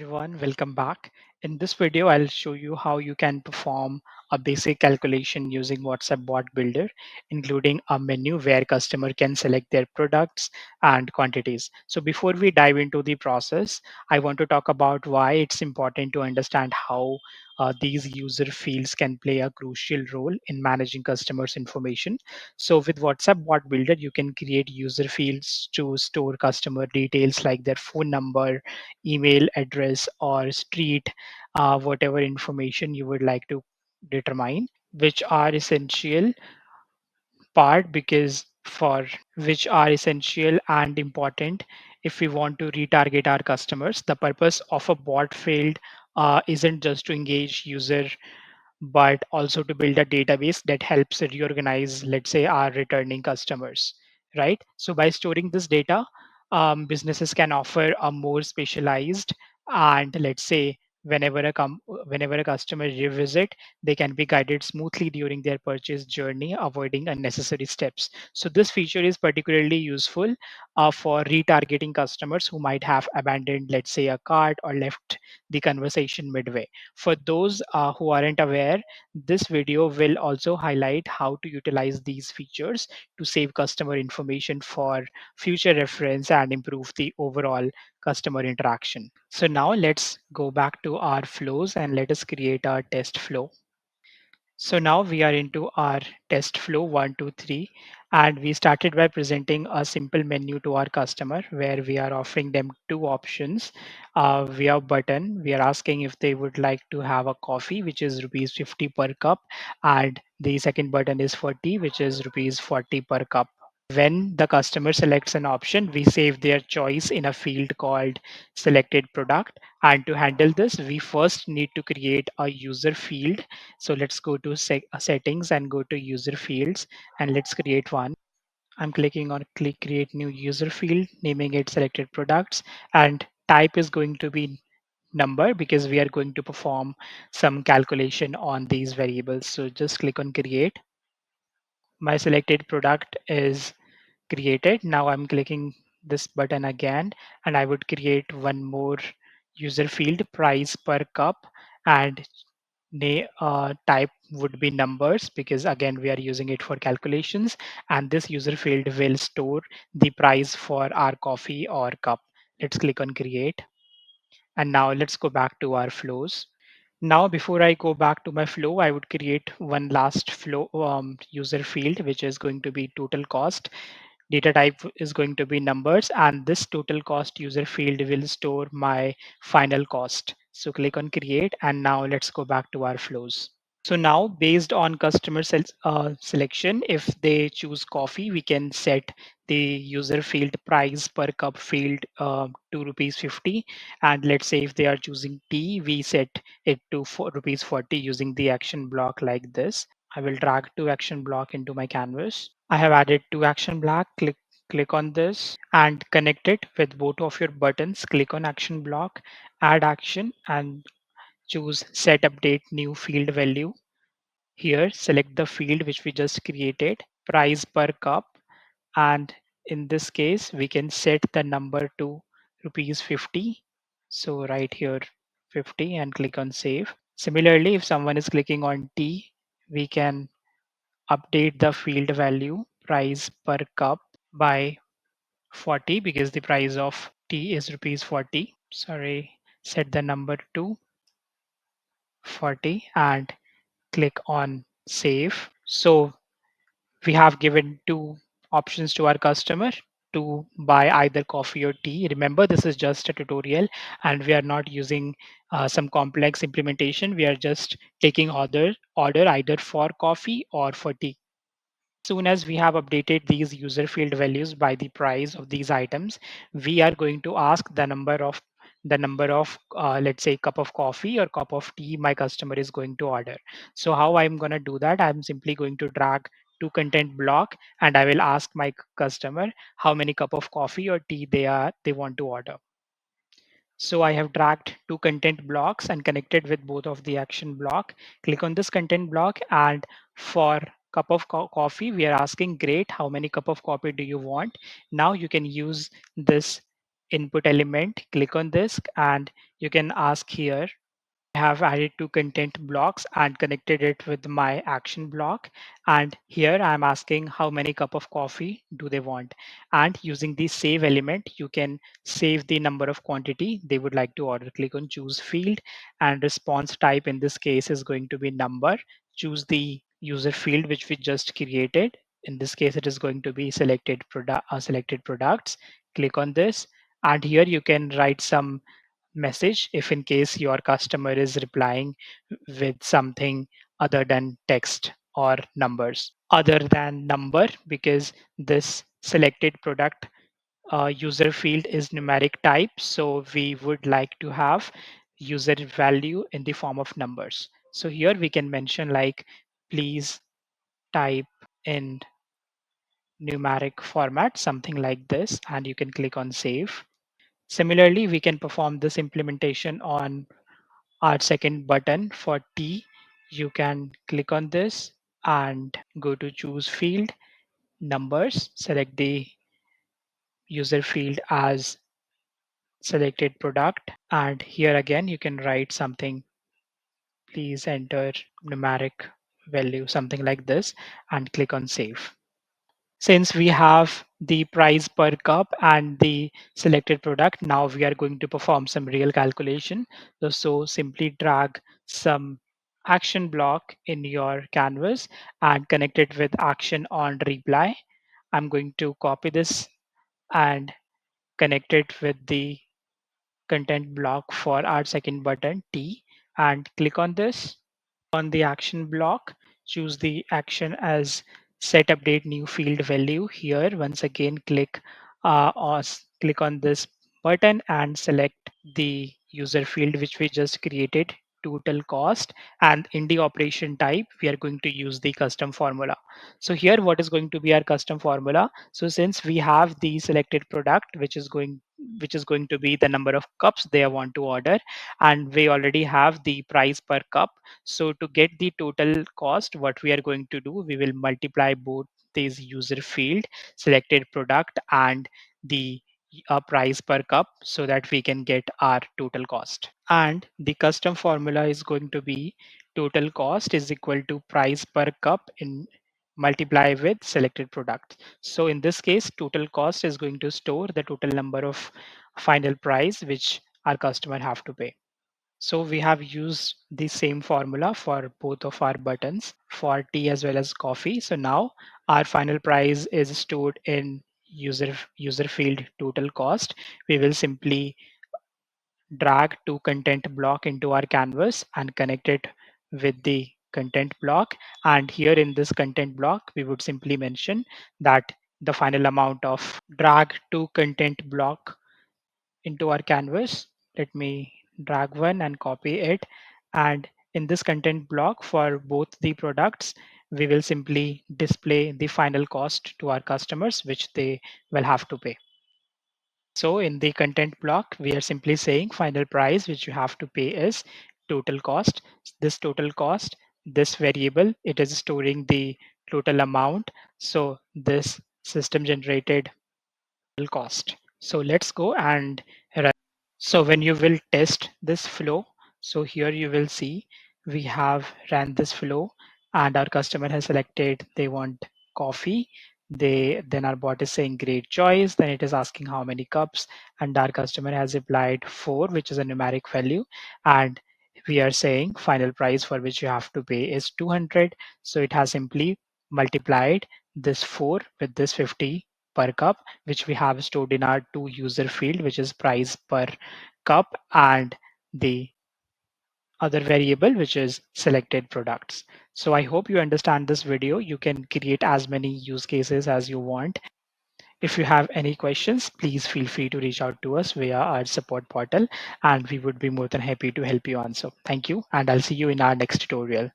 Everyone, welcome back. In this video, I'll show you how you can perform a basic calculation using WhatsApp Bot Builder, including a menu where customer can select their products and quantities. So before we dive into the process, I want to talk about why it's important to understand how these user fields can play a crucial role in managing customers' information. So with WhatsApp Bot Builder, you can create user fields to store customer details like their phone number, email address, or street, whatever information you would like to determine, which are essential part because for which are essential and important if we want to retarget our customers. The purpose of a bot field isn't just to engage user but also to build a database that helps reorganize, let's say, our returning customers, right? So by storing this data, businesses can offer a more specialized and, let's say, whenever a customer revisit, they can be guided smoothly during their purchase journey, avoiding unnecessary steps. So this feature is particularly useful for retargeting customers who might have abandoned, let's say, a cart or left the conversation midway. For those who aren't aware, this video will also highlight how to utilize these features to save customer information for future reference and improve the overall customer interaction. So now let's go back to our flows and let us create our test flow. So now we are into our test flow 1, 2, 3, and we started by presenting a simple menu to our customer where we are offering them two options via button. We are asking if they would like to have a coffee, which is rupees 50 per cup, and the second button is for tea, which is rupees 40 per cup. When the customer selects an option, we save their choice in a field called selected product. And to handle this, we first need to create a user field. So let's go to settings and go to user fields and let's create one. I'm clicking on click create new user field, naming it selected products, and type is going to be number because we are going to perform some calculation on these variables. So just click on create. My selected product is created. Now I'm clicking this button again and I would create one more user field, price per cup, and type would be numbers because again we are using it for calculations, and this user field will store the price for our coffee or cup. Let's click on create, and now let's go back to our flows. Now, before I go back to my flow, I would create one last flow user field, which is going to be total cost. Data type is going to be numbers, and this total cost user field will store my final cost. So click on create, and now let's go back to our flows. So now, based on customer selection, if they choose coffee, we can set the user field price per cup field to rupees 50. And let's say if they are choosing tea, we set it to rupees 40 using the action block like this. I will drag two action block into my canvas. I have added two action block. Click on this and connect it with both of your buttons. Click on action block, add action, and choose set update new field value. Here, select the field which we just created, price per cup, and in this case, we can set the number to rupees 50. So right here, 50, and click on save. Similarly, if someone is clicking on tea, we can update the field value price per cup by 40 because the price of tea is rupees 40. Sorry, set the number to 40 and click on save. So we have given two options to our customer to buy either coffee or tea. Remember, this is just a tutorial and we are not using some complex implementation. We are just taking order either for coffee or for tea. Soon as we have updated these user field values by the price of these items, we are going to ask the number of let's say cup of coffee or cup of tea my customer is going to order. So how I'm going to do that, I'm simply going to drag to content block and I will ask my customer how many cup of coffee or tea they want to order. So I have dragged two content blocks and connected with both of the action block. Click on this content block, and for cup of coffee, we are asking, great, how many cup of coffee do you want? Now you can use this input element. Click on this and You can ask here. I have added two content blocks and connected it with my action block. And here I'm asking how many cup of coffee do they want. And using the save element, you can save the number of quantity they would like to order. Click on choose field, and response type in this case is going to be number. Choose the user field which we just created. In this case, it is going to be selected products. Click on this, and here you can write some message if in case your customer is replying with something other than text or numbers. Other than number, because this selected product user field is numeric type, so we would like to have user value in the form of numbers. So here we can mention like, please type in numeric format, something like this, and you can click on save. Similarly, we can perform this implementation on our second button for T. You can click on this and go to choose field, numbers, select the user field as selected product. And here again, you can write something, please enter numeric value, something like this, and click on save. Since we have the price per cup and the selected product, now we are going to perform some real calculation. So simply drag some action block in your canvas and connect it with action on reply. I'm going to copy this and connect it with the content block for our second button T, and click on this. On the action block, choose the action as set update new field value. Here, once again, click on this button and select the user field which we just created, total cost. And in the operation type, we are going to use the custom formula. So here, what is going to be our custom formula? So since we have the selected product, which is going to be the number of cups they want to order, and we already have the price per cup. So to get the total cost, what we are going to do, we will multiply both these user field, selected product, and the price per cup so that we can get our total cost. And the custom formula is going to be total cost is equal to price per cup in multiply with selected product. So in this case, total cost is going to store the total number of final price which our customer have to pay. So we have used the same formula for both of our buttons for tea as well as coffee. So now our final price is stored in user field total cost. We will simply drag to content block into our canvas and connect it with the content block. And here in this content block, we would simply mention that the final amount of drag to content block into our canvas. Let me drag one and copy it. And in this content block for both the products, we will simply display the final cost to our customers, which they will have to pay. So in the content block, we are simply saying final price, which you have to pay is total cost. This total cost, this variable, it is storing the total amount. So this system generated cost. So let's go and run. So when you will test this flow, so here you will see we have ran this flow and our customer has selected they want coffee. Then our bot is saying great choice. Then it is asking how many cups, and our customer has applied 4, which is a numeric value. And we are saying final price for which you have to pay is 200. So it has simply multiplied this 4 with this 50 per cup, which we have stored in our to user field, which is price per cup, and the other variable, which is selected products. So I hope you understand this video. You can create as many use cases as you want. If you have any questions, please feel free to reach out to us via our support portal, and we would be more than happy to help you answer. Thank you, and I'll see you in our next tutorial.